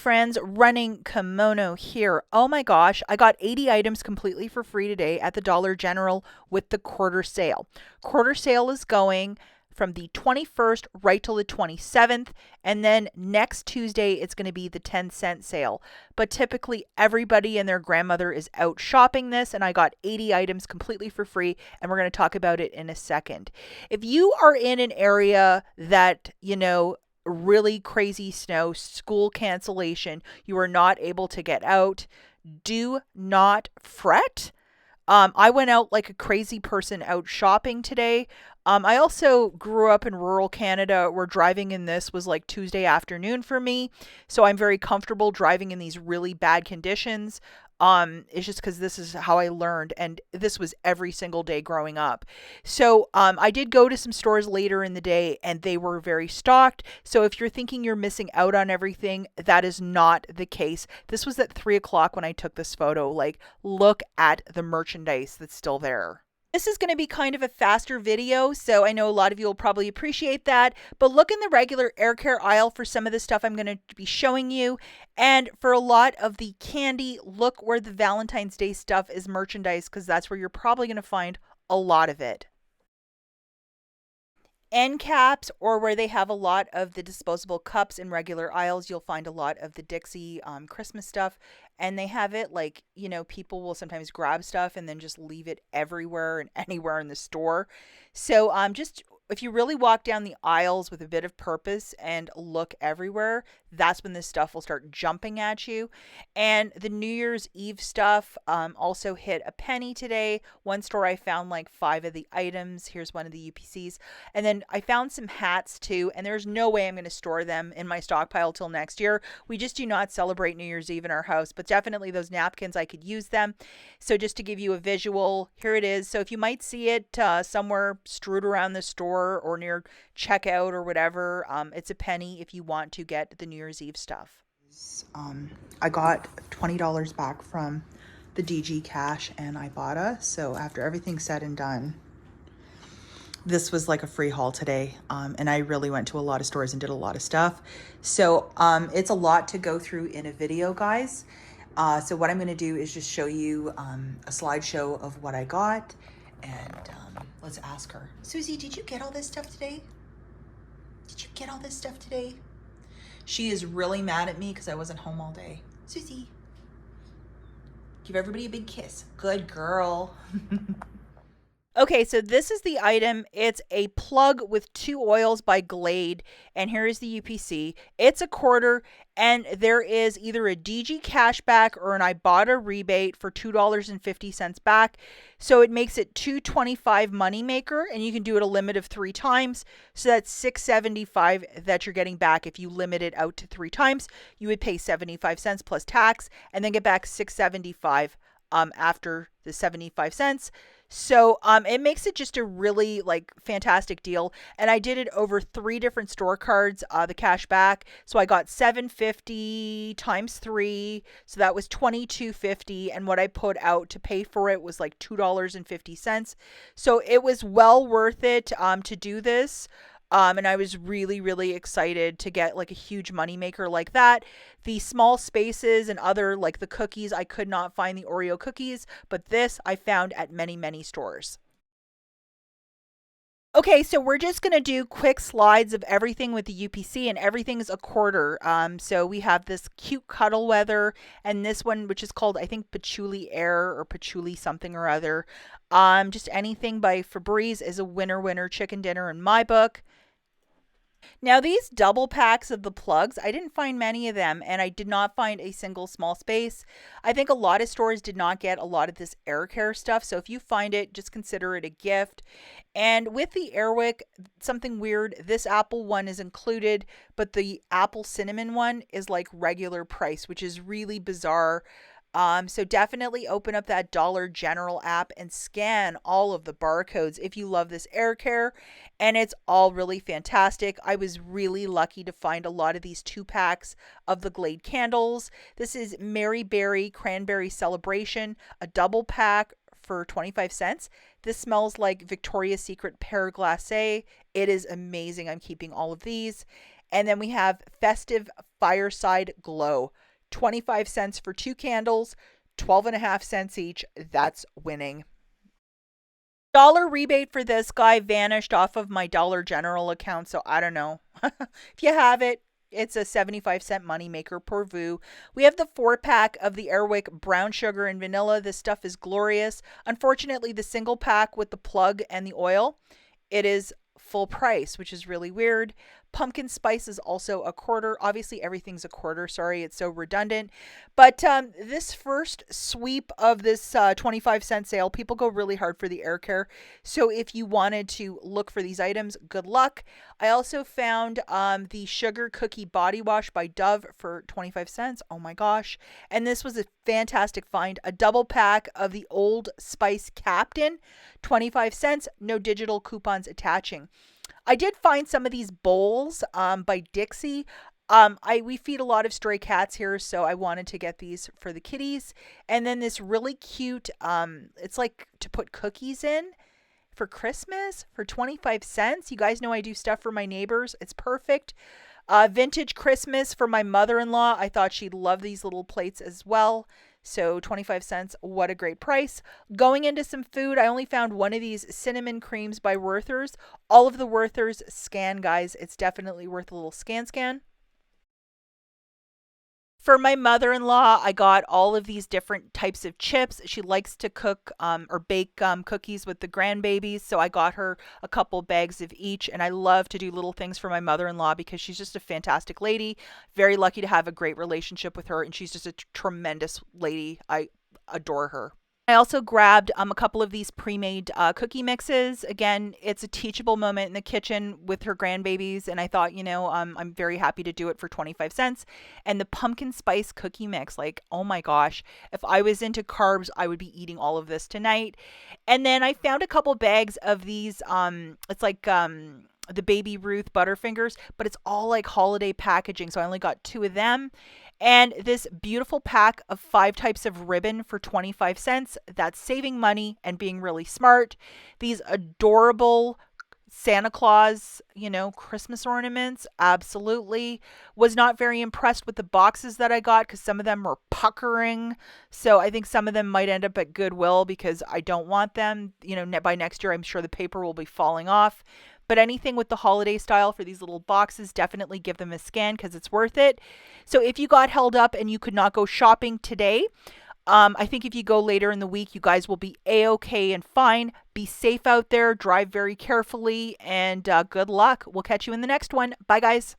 friends, running kimono here. Oh my gosh, I got 80 items completely for free today at the Dollar General with the quarter sale. Quarter sale is going from the 21st right till the 27th, and then next Tuesday it's going to be the 10-cent sale. But typically everybody and their grandmother is out shopping this, and I got 80 items completely for free, and we're going to talk about it in a second. If you are in an area that, really crazy snow, school cancellation, you are not able to get out, do not fret. I went out like a crazy person out shopping today. I also grew up in rural Canada where driving in this was like Tuesday afternoon for me. So I'm very comfortable driving in these really bad conditions. It's just because this is how I learned, and this was every single day growing up. So I did go to some stores later in the day, and they were very stocked. So if you're thinking you're missing out on everything, that is not the case. This was at 3 o'clock when I took this photo. Like, look at the merchandise that's still there. This is going to be kind of a faster video, so I know a lot of you will probably appreciate that. But look in the regular air care aisle for some of the stuff I'm going to be showing you. And for a lot of the candy, look where the Valentine's Day stuff is merchandise, because that's where you're probably going to find a lot of it. End caps, or where they have a lot of the disposable cups in regular aisles, you'll find a lot of the Dixie Christmas stuff. And they have it like, people will sometimes grab stuff and then just leave it everywhere and anywhere in the store. So just if you really walk down the aisles with a bit of purpose and look everywhere, that's when this stuff will start jumping at you. And the New Year's Eve stuff also hit a penny today. One store I found like 5 of the items. Here's one of the UPCs. And then I found some hats too, and there's no way I'm going to store them in my stockpile till next year. We just do not celebrate New Year's Eve in our house, but definitely those napkins, I could use them. So just to give you a visual, here it is. So if you might see it somewhere strewed around the store or near checkout or whatever, it's a penny if you want to get the New Year's Eve stuff. I got $20 back from the DG Cash and IBOTTA. So after everything's said and done, this was like a free haul today. And I really went to a lot of stores and did a lot of stuff. So it's a lot to go through in a video, guys. So what I'm going to do is just show you a slideshow of what I got. And let's ask her. Susie, did you get all this stuff today? Did you get all this stuff today? She is really mad at me because I wasn't home all day. Susie, give everybody a big kiss. Good girl. Okay, so this is the item. It's a plug with 2 oils by Glade, and here is the UPC. It's a quarter, and there is either a DG cashback or an IBOTTA rebate for $2.50 back. So it makes it $2.25 moneymaker, and you can do it a limit of 3 times. So that's $6.75 that you're getting back. If you limit it out to 3 times, you would pay 75 cents plus tax, and then get back $6.75 after the 75 cents. So it makes it just a really like fantastic deal. And I did it over 3 different store cards, the cash back. So I got $7.50 times 3. So that was $22.50. And what I put out to pay for it was like $2.50. So it was well worth it to do this. And I was really, really excited to get like a huge moneymaker like that. The small spaces and other like the cookies, I could not find the Oreo cookies, but this I found at many, many stores. Okay, so we're just going to do quick slides of everything with the UPC, and everything's a quarter. So we have this cute cuddle weather, and this one, which is called, I think, Patchouli Air or Patchouli something or other. Just anything by Febreze is a winner chicken dinner in my book. Now these double packs of the plugs, I didn't find many of them, and I did not find a single small space. I think a lot of stores did not get a lot of this air care stuff, so if you find it, just consider it a gift. And with the Airwick, something weird, this apple one is included, but the apple cinnamon one is like regular price, which is really bizarre. So definitely open up that Dollar General app and scan all of the barcodes if you love this air care, and it's all really fantastic. I was really lucky to find a lot of these 2-packs of the Glade candles. This is Mary Berry Cranberry Celebration, a double pack for 25 cents. This smells like Victoria's Secret Pear Glacé. It is amazing. I'm keeping all of these. And then we have Festive Fireside Glow, 25 cents for two candles, 12.5 cents each. That's winning. Dollar rebate for this guy vanished off of my Dollar General account, so I don't know. If you have it, it's a 75-cent moneymaker per VU. We have the 4-pack of the Airwick brown sugar and vanilla. This stuff is glorious. Unfortunately, the single pack with the plug and the oil, it is full price, which is really weird. Pumpkin spice is also a quarter. Obviously, everything's a quarter. Sorry, it's so redundant. But this first sweep of this 25-cent sale, people go really hard for the air care. So if you wanted to look for these items, good luck. I also found the Sugar Cookie Body Wash by Dove for 25 cents. Oh my gosh. And this was a fantastic find. A double pack of the Old Spice Captain, 25 cents. No digital coupons attaching. I did find some of these bowls by Dixie. We feed a lot of stray cats here, so I wanted to get these for the kitties. And then this really cute, it's like to put cookies in for Christmas for 25 cents. You guys know I do stuff for my neighbors. It's perfect. Vintage Christmas for my mother-in-law. I thought she'd love these little plates as well. So 25 cents, what a great price. Going into some food, I only found one of these cinnamon creams by Werther's. All of the Werther's scan, guys. It's definitely worth a little scan. For my mother-in-law, I got all of these different types of chips. She likes to cook or bake cookies with the grandbabies, so I got her a couple bags of each. And I love to do little things for my mother-in-law because she's just a fantastic lady. Very lucky to have a great relationship with her, and she's just a tremendous lady. I adore her. I also grabbed a couple of these pre-made cookie mixes. Again, it's a teachable moment in the kitchen with her grandbabies, and I thought, I'm very happy to do it for 25 cents. And the pumpkin spice cookie mix, like, oh my gosh, if I was into carbs, I would be eating all of this tonight. And then I found a couple bags of these. It's like the Baby Ruth Butterfingers, but it's all like holiday packaging, so I only got two of them. And this beautiful pack of 5 types of ribbon for 25 cents. That's saving money and being really smart. These adorable Santa Claus, Christmas ornaments. Absolutely. Was not very impressed with the boxes that I got because some of them were puckering. So I think some of them might end up at Goodwill because I don't want them. By next year, I'm sure the paper will be falling off. But anything with the holiday style for these little boxes, definitely give them a scan because it's worth it. So if you got held up and you could not go shopping today, I think if you go later in the week, you guys will be A-OK and fine. Be safe out there. Drive very carefully. And good luck. We'll catch you in the next one. Bye, guys.